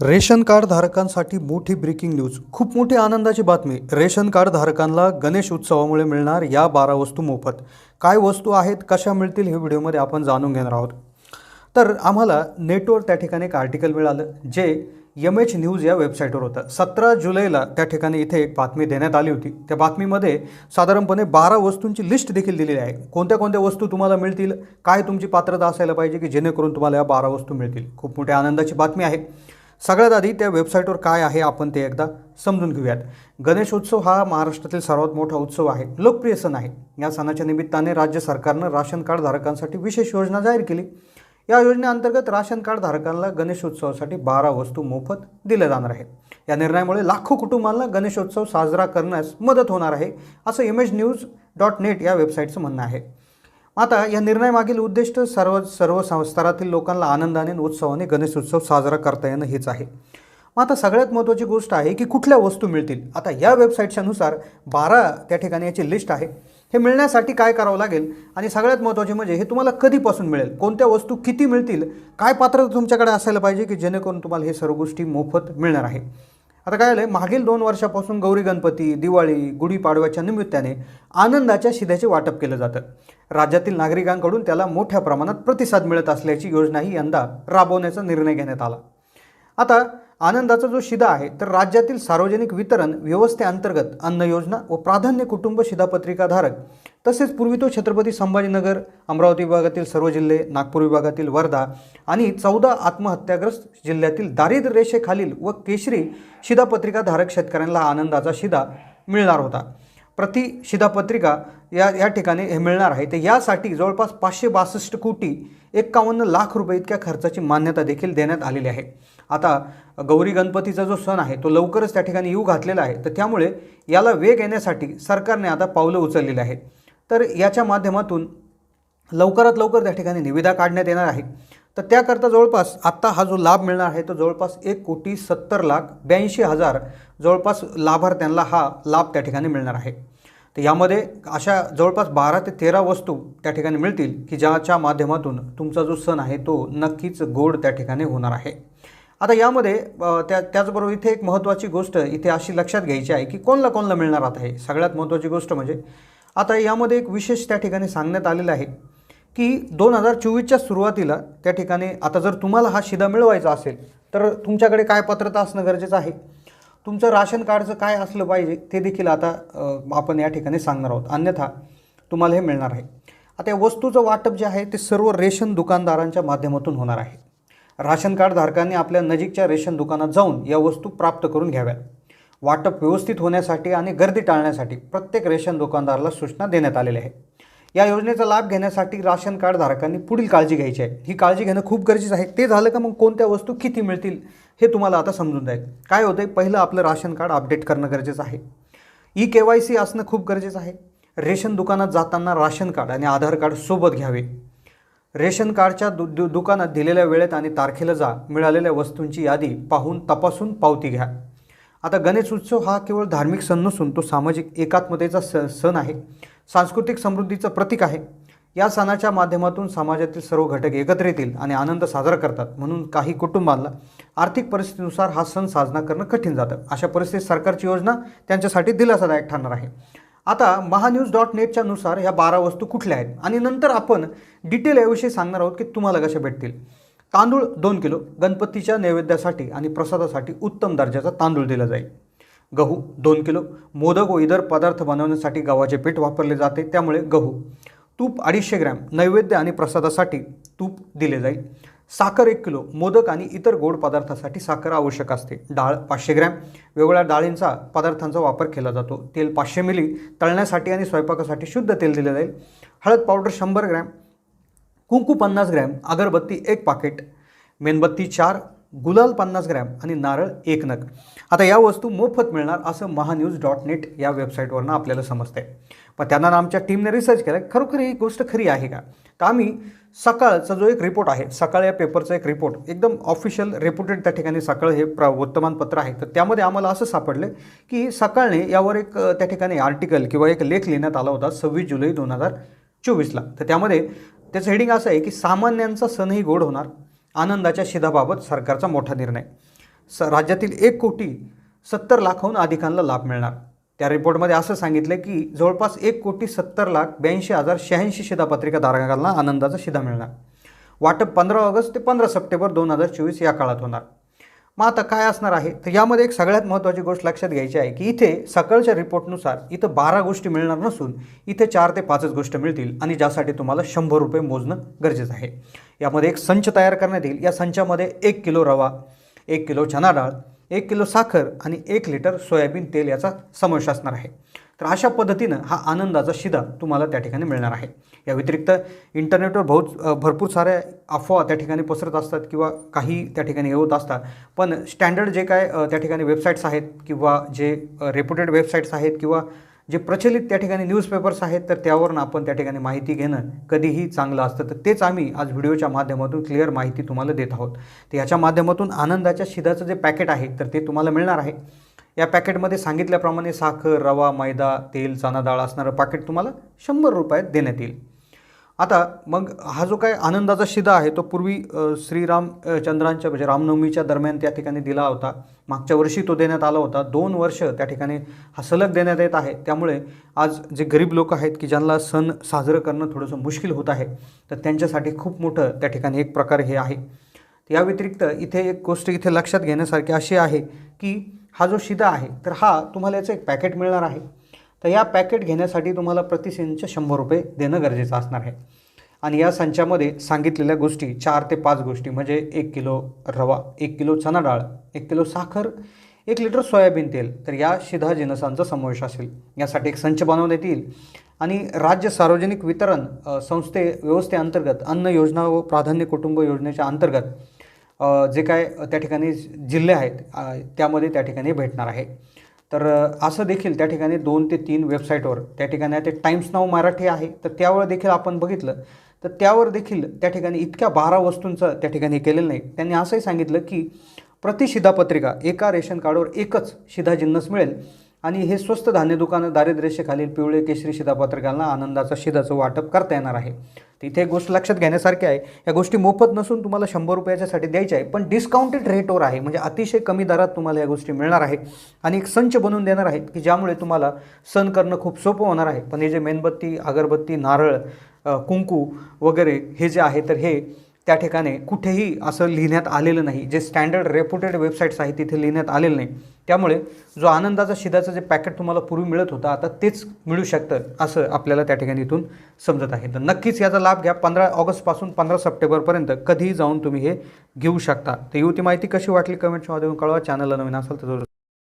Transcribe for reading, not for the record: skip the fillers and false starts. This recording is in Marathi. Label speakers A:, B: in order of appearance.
A: रेशन कार्ड धारकांसाठी मोठी ब्रेकिंग न्यूज. खूप मोठी आनंदाची बातमी. रेशन कार्ड धारकांना गणेश उत्सवामुळे मिळणार या 12 वस्तू मोफत. काय वस्तू आहेत, कशा मिळतील हे व्हिडिओमध्ये आपण जाणून घेणार आहोत. तर आम्हाला नेटवर त्या ठिकाणी एक आर्टिकल मिळालं जे MH न्यूज या वेबसाईटवर होतं. 17 जुलैला त्या ठिकाणी इथे एक बातमी देण्यात आली होती. त्या बातमीमध्ये साधारणपणे 12 वस्तूंची लिस्ट देखील दिलेली आहे. कोणत्या कोणत्या वस्तू तुम्हाला मिळतील, काय तुमची पात्रता असायला पाहिजे की जेणेकरून तुम्हाला या 12 वस्तू मिळतील. खूप मोठी आनंदाची बातमी आहे. सगळ्यात आधी त्या वेबसाईटवर काय आहे आपण ते एकदा समजून घेऊयात. गणेशोत्सव हा महाराष्ट्रातील सर्वात मोठा उत्सव आहे, लोकप्रिय सण आहे. या सणाच्या निमित्ताने राज्य सरकारनं राशन कार्ड धारकांसाठी विशेष योजना जाहीर केली. या योजनेअंतर्गत राशन कार्ड धारकांना गणेशोत्सवासाठी 12 वस्तू मोफत दिल्या जाणार आहेत. या निर्णयामुळे लाखो कुटुंबांना गणेशोत्सव साजरा करण्यास मदत होणार आहे, असं imhnews.net या वेबसाईटचं म्हणणं आहे. आता या निर्णयामागील उद्दिष्ट सर्व स्तरातील लोकांना आनंदाने आणि उत्सवाने गणेशोत्सव साजरा करता येणं हेच आहे. मग आता सगळ्यात महत्त्वाची गोष्ट आहे की कुठल्या वस्तू मिळतील. आता या वेबसाईटच्या नुसार 12 त्या ठिकाणी याची लिस्ट आहे. हे मिळण्यासाठी काय करावं लागेल आणि सगळ्यात महत्त्वाचे म्हणजे हे तुम्हाला कधीपासून मिळेल, कोणत्या वस्तू किती मिळतील, काय पात्रता तुमच्याकडे असायला पाहिजे की जेणेकरून तुम्हाला हे सर्व गोष्टी मोफत मिळणार आहे. आता काय झालं आहे, मागील 2 वर्षापासून गौरी गणपती, दिवाळी, गुढीपाडव्याच्या निमित्ताने आनंदाच्या शिद्याचे वाटप केलं जातं. राज्यातील नागरिकांकडून त्याला मोठ्या प्रमाणात प्रतिसाद मिळत असल्याची योजनाही यंदा राबवण्याचा निर्णय घेण्यात आला. आता आनंदाचा जो शिधा आहे तर राज्यातील सार्वजनिक वितरण व्यवस्थेअंतर्गत अन्न योजना व प्राधान्य कुटुंब शिधापत्रिकाधारक तसेच पूर्वी तो छत्रपती संभाजीनगर, अमरावती विभागातील सर्व जिल्हे, नागपूर विभागातील वर्धा आणि 14 आत्महत्याग्रस्त जिल्ह्यातील दारिद्र्य रेषेखालील व केशरी शिधापत्रिकाधारक शेतकऱ्यांना आनंदाचा शिधा मिळणार होता. प्रति शिधापत्रिका या ठिकाणी हे मिळणार आहे. तर यासाठी जवळपास 562 कोटी 51 लाख रुपये इतक्या खर्चाची मान्यता देखील देण्यात आलेली आहे. आता गौरी गणपतीचा जो सण आहे तो लवकरच त्या ठिकाणी येऊ घातलेला आहे. तर त्यामुळे याला वेग येण्यासाठी सरकारने आता पावलं उचललेली आहेत. तर याच्या माध्यमातून लवकरात लवकर त्या ठिकाणी निविदा काढण्यात येणार आहे. तर त्याकरता जवळपास आत्ता हा जो लाभ मिळणार आहे तो जवळपास 1,70,82,000 जवळपास लाभार्थ्यांना हा लाभ त्या ठिकाणी मिळणार आहे. तर यामध्ये अशा जवळपास 12 ते 13 वस्तू त्या ठिकाणी मिळतील की ज्याच्या माध्यमातून तुमचा जो सण आहे तो नक्कीच गोड त्या ठिकाणी होणार आहे. आता यामध्ये त्याचबरोबर इथे एक महत्त्वाची गोष्ट इथे अशी लक्षात घ्यायची आहे की कोणाला मिळणार आता आहे. सगळ्यात महत्त्वाची गोष्ट म्हणजे आता यामध्ये एक विशेष त्या ठिकाणी सांगण्यात आलेलं आहे की 2024च्या सुरुवातीला त्या ठिकाणी आता जर तुम्हाला हा शिधा मिळवायचा असेल तर तुमच्याकडे काय पात्रता असणं गरजेचं आहे, तुमचं राशन कार्डचं काय असलं पाहिजे ते देखील आता आपण या ठिकाणी सांगणार आहोत. अन्यथा तुम्हाला हे मिळणार आहे. आता या वस्तूचं वाटप जे आहे ते सर्व रेशन दुकानदारांच्या माध्यमातून होणार आहे. राशन कार्ड धारकांनी आपल्या नजीकच्या रेशन दुकानात जाऊन या वस्तू प्राप्त करून घ्याव्यात. वाटप व्यवस्थित होण्यासाठी आणि गर्दी टाळण्यासाठी प्रत्येक रेशन दुकानदाराला सूचना देण्यात आलेल्या आहे. या योजनेचा लाभ घेण्यासाठी राशन कार्ड धारकांनी पुढील काळजी घ्यायची आहे. ही काळजी घेणं खूप गरजेचं आहे. ते झालं का मग कोणत्या वस्तू किती मिळतील हे तुम्हाला आता समजून जाईल. काय होतं आहे, पहिलं आपलं राशन कार्ड अपडेट करणं गरजेचं आहे. KYC असणं खूप गरजेचं आहे. रेशन दुकानात जाताना राशन कार्ड आणि आधार कार्ड सोबत घ्यावे. रेशन कार्डच्या दुकानात दिलेल्या वेळेत आणि तारखेला जा. मिळालेल्या वस्तूंची यादी पाहून तपासून पावती घ्या. आता गणेश उत्सव हा केवळ धार्मिक सण नसून तो सामाजिक एकात्मतेचा सण आहे, सांस्कृतिक समृद्धीचं प्रतीक आहे. या सणाच्या माध्यमातून समाजातील सर्व घटक एकत्र येतील आणि आनंद साजरा करतात. म्हणून काही कुटुंबांना आर्थिक परिस्थितीनुसार हा सण साजरा करणं कठीण जातं. अशा परिस्थितीत सरकारची योजना त्यांच्यासाठी दिलासादायक ठरणार आहे. आता महान्यूज.netच्या नुसार ह्या 12 वस्तू कुठल्या आहेत आणि नंतर आपण डिटेल याविषयी सांगणार आहोत की तुम्हाला कशा भेटतील. तांदूळ 2 किलो गणपतीच्या नैवेद्यासाठी आणि प्रसादासाठी उत्तम दर्जाचा तांदूळ दिला जाईल. गहू 2 किलो मोदक व इतर पदार्थ बनवण्यासाठी गव्हाचे पीठ वापरले जाते, त्यामुळे गहू. तूप 250 ग्रॅम नैवेद्य आणि प्रसादासाठी तूप दिले जाईल. साखर 1 किलो मोदक आणि इतर गोड पदार्थासाठी साखर आवश्यक असते. डाळ 500 ग्रॅम वेगवेगळ्या डाळींचा पदार्थांचा वापर केला जातो. तेल 500 मिली तळण्यासाठी आणि स्वयंपाकासाठी शुद्ध तेल दिले जाईल. हळद पावडर 100 ग्रॅम, कुंकू 50 ग्रॅम, अगरबत्ती 1 पाकिट, मेणबत्ती 4, गुलाल 50 ग्रॅम आणि नारळ 1 नग. आता या वस्तू मोफत मिळणार असं महान्यूज.net या वेबसाईटवरनं आपल्याला समजतं आहे. पण त्यांना आमच्या टीमने रिसर्च केला खरोखर ही गोष्ट खरी आहे का. तर आम्ही सकाळचा जो एक रिपोर्ट आहे, सकाळ या पेपरचा एक रिपोर्ट एकदम ऑफिशियल रेप्युटेड त्या ठिकाणी सकाळ हे वर्तमानपत्र आहे. तर त्यामध्ये आम्हाला असं सापडलं की सकाळने यावर एक त्या ठिकाणी आर्टिकल किंवा एक लेख लिहिण्यात आला होता 26 जुलै 2024ला. तर त्यामध्ये त्याचं हेडिंग असं आहे की सामान्यांचा सणही गोड होणार, आनंदाच्या शिधाबाबत सरकारचा मोठा निर्णय. राज्यातील 1,70,00,000हून अधिकांना लाभ मिळणार। त्या रिपोर्टमध्ये असं सांगितलं की जवळपास 1,70,82,086 शिधापत्रिका धारकांना आनंदाचा शिधा मिळणार। वाटप 15 ऑगस्ट ते 15 सप्टेंबर 2024 या काळात होणार। मग आता काय असणार आहे, तर यामध्ये एक सगळ्यात महत्त्वाची गोष्ट लक्षात घ्यायची आहे की इथे सकाळच्या रिपोर्टनुसार इथं 12 गोष्टी मिळणार नसून इथे 4 ते 5च गोष्ट मिळतील आणि ज्यासाठी तुम्हाला 100 रुपये मोजणं गरजेचं आहे। यामध्ये एक संच तयार करण्यात येईल। या संचामध्ये 1 किलो रवा, 1 किलो चना डाळ, 1 किलो साखर आणि 1 लिटर सोयाबीन तेल याचा समावेश असणार आहे। तर अशा पद्धतीनं हा आनंदाचा शिधा तुम्हाला त्या ठिकाणी मिळणार आहे। या व्यतिरिक्त इंटरनेटवर भरपूर साऱ्या अफवा त्या ठिकाणी पसरत असतात किंवा काही त्या ठिकाणी येत असतात, पण स्टँडर्ड जे काय त्या ठिकाणी वेबसाईट्स आहेत किंवा जे रेप्युटेड वेबसाईट्स आहेत किंवा जे प्रचलित त्या ठिकाणी न्यूजपेपर्स आहेत, तर त्यावरून आपण त्या ठिकाणी माहिती घेणं कधीही चांगलं असतं। तर तेच आम्ही आज व्हिडिओच्या माध्यमातून क्लिअर माहिती तुम्हाला देत आहोत। तर याच्या माध्यमातून आनंदाच्या शिधाचं जे पॅकेट आहे तर ते तुम्हाला मिळणार आहे। या पॅकेटमध्ये सांगितल्याप्रमाणे साखर, रवा, मैदा, तेल, चना डाळ असणारं पॅकेट तुम्हाला 100 रुपयात देण्यात येईल। आता मग हा जो काय आनंदाचा शिधा आहे तो पूर्वी श्रीरामचंद्रांच्या म्हणजे रामनवमीच्या दरम्यान त्या ठिकाणी दिला होता। मागच्या वर्षी तो देण्यात आला होता। 2 वर्ष त्या ठिकाणी हा सलग देण्यात येत आहे। त्यामुळे आज जे गरीब लोक आहेत की ज्यांना सण साजरं करणं थोडंसं मुश्किल होत आहे, तर त्यांच्यासाठी खूप मोठं त्या ठिकाणी एक प्रकारे हे आहे। या व्यतिरिक्त इथे एक गोष्ट इथे लक्षात घेण्यासारखी अशी आहे की हा जो शिधा आहे तर हा तुम्हाला याचं एक पॅकेट मिळणार आहे। तर या पॅकेट घेण्यासाठी तुम्हाला प्रति संच 100 रुपये देणं गरजेचं असणार आहे। आणि या संचामध्ये सांगितलेल्या गोष्टी 4 ते 5 गोष्टी म्हणजे 1 किलो रवा, 1 किलो चना डाळ, 1 किलो साखर, 1 लिटर सोयाबीन तेल, तर या शिधा जिन्नसांचा समावेश असेल। यासाठी एक संच बनवण्यात येईल आणि राज्य सार्वजनिक वितरण व्यवस्थेअंतर्गत अन्न योजना व प्राधान्य कुटुंब योजनेच्या अंतर्गत जे काय त्या ठिकाणी जिल्हे आहेत त्यामध्ये त्या ठिकाणी भेटणार आहे। तर असं देखील त्या ठिकाणी 2 ते 3 वेबसाईटवर त्या ठिकाणी ते टाइम्स नाव मराठी आहे, तर त्यावर देखील आपण बघितलं तर त्यावर देखील त्या ठिकाणी इतक्या 12 वस्तूंचं त्या ठिकाणी केलेलं नाही। त्यांनी असंही सांगितलं की प्रति शिधापत्रिका एका रेशन कार्डवर एकच शिधा जिन्नस मिळेल आणि हे स्वस्त धान्य दुकानं दारिद्र्यरेषेखालील पिवळे केशरी शिधापत्रिकांना आनंदाचा शिधाचं वाटप करता येणार आहे। तिथे एक गोष्ट लक्षात घेण्यासारखी आहे, या गोष्टी मोफत नसून तुम्हाला 100 रुपयाच्यासाठी द्यायच्या आहे, पण डिस्काउंटेड रेटवर आहे, म्हणजे अतिशय कमी दरात तुम्हाला या गोष्टी मिळणार आहे आणि एक संच बनवून देणार आहेत की ज्यामुळे तुम्हाला सण करणं खूप सोपं होणार आहे। पण हे जे मेणबत्ती, अगरबत्ती, नारळ, कुंकू वगैरे हे जे आहे तर हे त्या ठिकाणी कुठेही असं लिहिण्यात आलेलं नाही। जे स्टँडर्ड रेप्युटेड वेबसाईट्स आहेत तिथे लिहिण्यात आलेलं नाही। त्यामुळे जो आनंदाचा शिधाचं जे पॅकेट तुम्हाला पूर्वी मिळत होतं आता तेच मिळू शकतं असं आपल्याला त्या ठिकाणी इथून समजत आहे। तर नक्कीच याचा लाभ घ्या। 15 ऑगस्टपासून 15 सप्टेंबरपर्यंत कधीही जाऊन तुम्ही हे घेऊ शकता। तर ही होती माहिती। कशी वाटली कमेंट्समध्ये कळवा। चॅनलला नवीन असाल तर